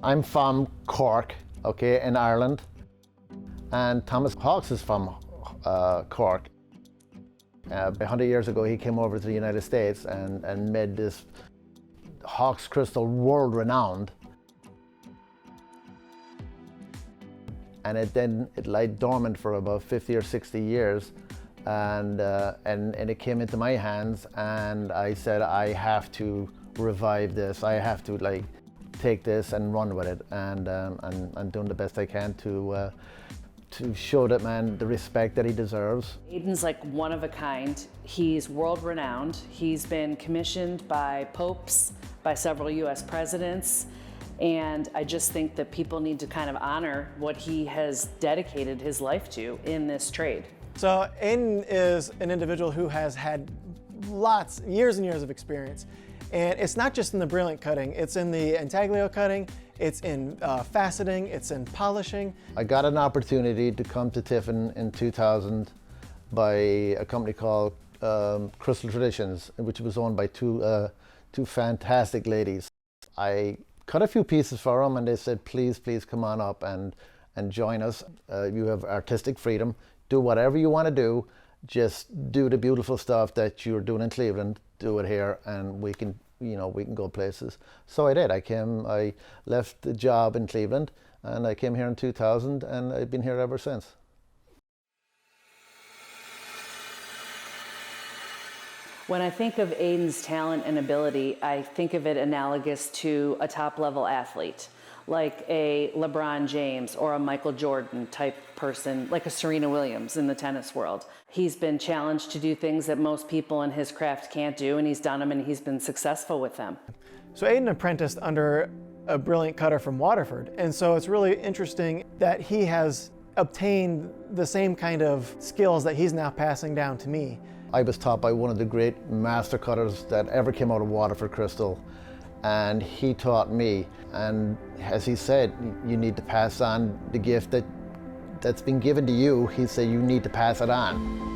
I'm from Cork, okay, in Ireland, and Thomas Hawks is from Cork. 100 years ago, he came over to the United States and made this Hawks crystal world-renowned. And it lay dormant for about 50 or 60 years, and it came into my hands, and I said, I have to revive this. I have to take this and run with it, and I'm doing the best I can to show that man the respect that he deserves. Aidan's like one of a kind. He's world-renowned. He's been commissioned by popes, by several US presidents, and I just think that people need to kind of honor what he has dedicated his life to in this trade. So Aidan is an individual who has had years and years of experience. And it's not just in the brilliant cutting, it's in the intaglio cutting, it's in faceting, it's in polishing. I got an opportunity to come to Tiffin in 2000 by a company called Crystal Traditions, which was owned by two fantastic ladies. I cut a few pieces for them, and they said, please come on up and join us. You have artistic freedom. Do whatever you want to do. Just do the beautiful stuff that you're doing in Cleveland. Do it here, and we can go places. So I did. I left the job in Cleveland, and I came here in 2000, and I've been here ever since. When I think of Aidan's talent and ability, I think of it analogous to a top-level athlete, like a LeBron James or a Michael Jordan type person, like a Serena Williams in the tennis world. He's been challenged to do things that most people in his craft can't do, and he's done them, and he's been successful with them. So Aidan apprenticed under a brilliant cutter from Waterford, and so it's really interesting that he has obtained the same kind of skills that he's now passing down to me. I was taught by one of the great master cutters that ever came out of Waterford Crystal, and he taught me. And as he said, you need to pass on the gift that's been given to you. He said you need to pass it on.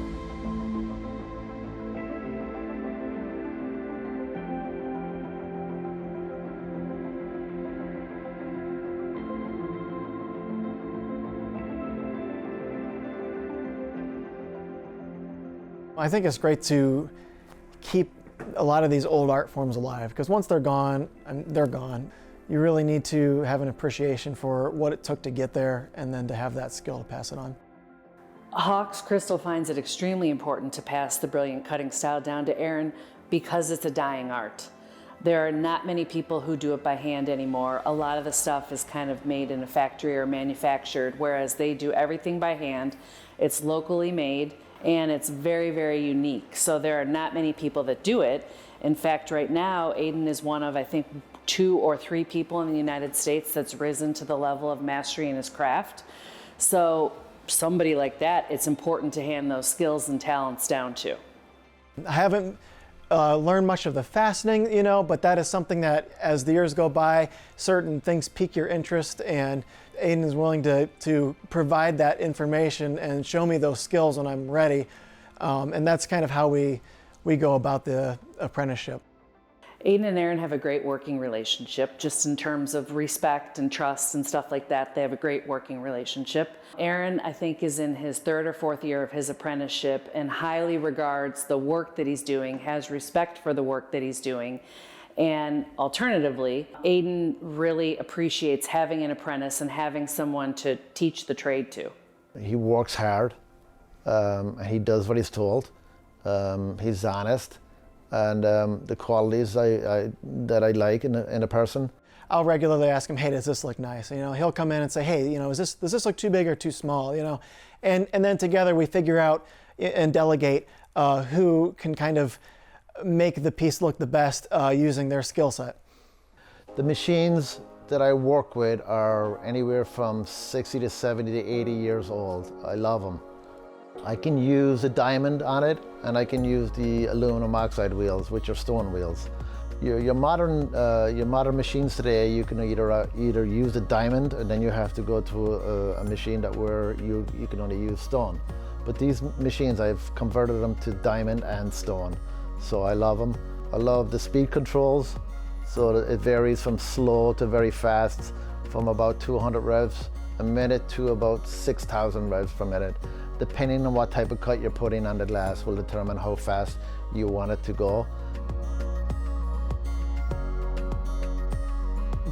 I think it's great to keep a lot of these old art forms alive, because once they're gone, they're gone. You really need to have an appreciation for what it took to get there, and then to have that skill to pass it on. Hawks Crystal finds it extremely important to pass the brilliant cutting style down to Aaron because it's a dying art. There are not many people who do it by hand anymore. A lot of the stuff is kind of made in a factory or manufactured, whereas they do everything by hand. It's locally made, and it's very, very unique. So there are not many people that do it. In fact, right now, Aidan is one of, I think, 2 or 3 people in the United States that's risen to the level of mastery in his craft. So somebody like that, it's important to hand those skills and talents down to. I haven't learned much of the fastening, but that is something that, as the years go by, certain things pique your interest, and Aidan is willing to provide that information and show me those skills when I'm ready. And that's kind of how we go about the apprenticeship. Aidan and Aaron have a great working relationship, just in terms of respect and trust and stuff like that. They have a great working relationship. Aaron, I think, is in his 3rd or 4th year of his apprenticeship and highly regards the work that he's doing, has respect for the work that he's doing. And alternatively, Aidan really appreciates having an apprentice and having someone to teach the trade to. He works hard, he does what he's told, he's honest, and the qualities that I like in a person. I'll regularly ask him, hey, does this look nice? He'll come in and say, hey, does this look too big or too small? And then together we figure out and delegate who can kind of make the piece look the best using their skill set. The machines that I work with are anywhere from 60 to 70 to 80 years old. I love them. I can use a diamond on it, and I can use the aluminum oxide wheels, which are stone wheels. Your modern machines today, you can either use a diamond, and then you have to go to a machine where you can only use stone. But these machines, I've converted them to diamond and stone. So I love them. I love the speed controls, so that it varies from slow to very fast, from about 200 revs a minute to about 6,000 revs per minute. Depending on what type of cut you're putting on the glass will determine how fast you want it to go.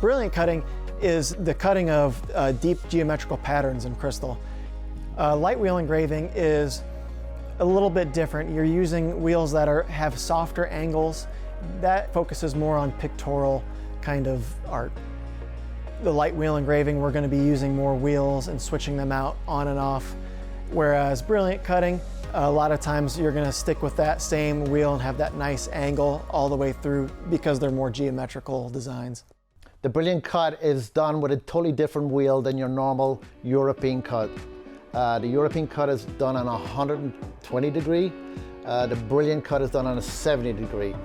Brilliant cutting is the cutting of deep geometrical patterns in crystal. Light wheel engraving is a little bit different. You're using wheels that have softer angles. That focuses more on pictorial kind of art. The light wheel engraving, we're going to be using more wheels and switching them out on and off. Whereas brilliant cutting, a lot of times you're going to stick with that same wheel and have that nice angle all the way through because they're more geometrical designs. The brilliant cut is done with a totally different wheel than your normal European cut. The European cut is done on a 120 degree. The brilliant cut is done on a 70 degree.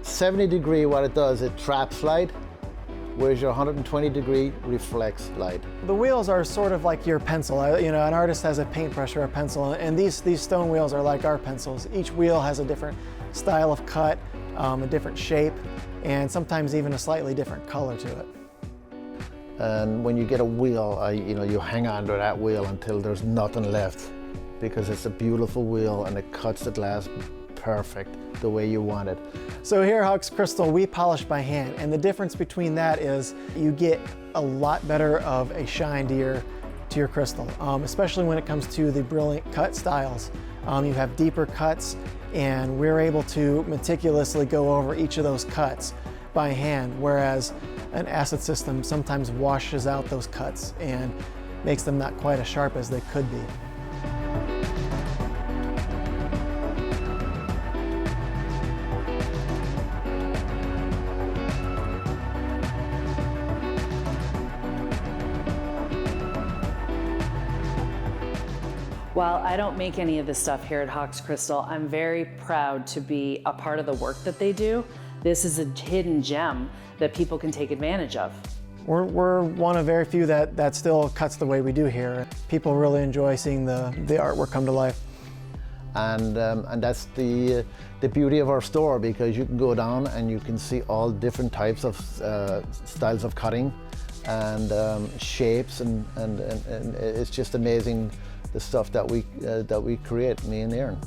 70 degree, what it does, it traps light, whereas your 120 degree reflects light. The wheels are sort of like your pencil. You know, an artist has a paintbrush or a pencil, and these stone wheels are like our pencils. Each wheel has a different style of cut, a different shape, and sometimes even a slightly different color to it. And when you get a wheel, you hang on to that wheel until there's nothing left, because it's a beautiful wheel and it cuts the glass perfect the way you want it. So here at Hawks Crystal, we polish by hand, and the difference between that is you get a lot better of a shine to your crystal, especially when it comes to the brilliant cut styles. You have deeper cuts, and we're able to meticulously go over each of those cuts by hand, whereas an acid system sometimes washes out those cuts and makes them not quite as sharp as they could be. While I don't make any of this stuff here at Hawks Crystal, I'm very proud to be a part of the work that they do. This is a hidden gem that people can take advantage of. We're one of very few that still cuts the way we do here. People really enjoy seeing the artwork come to life. And that's the beauty of our store, because you can go down and you can see all different types of styles of cutting and shapes, and it's just amazing the stuff that we create, me and Aidan.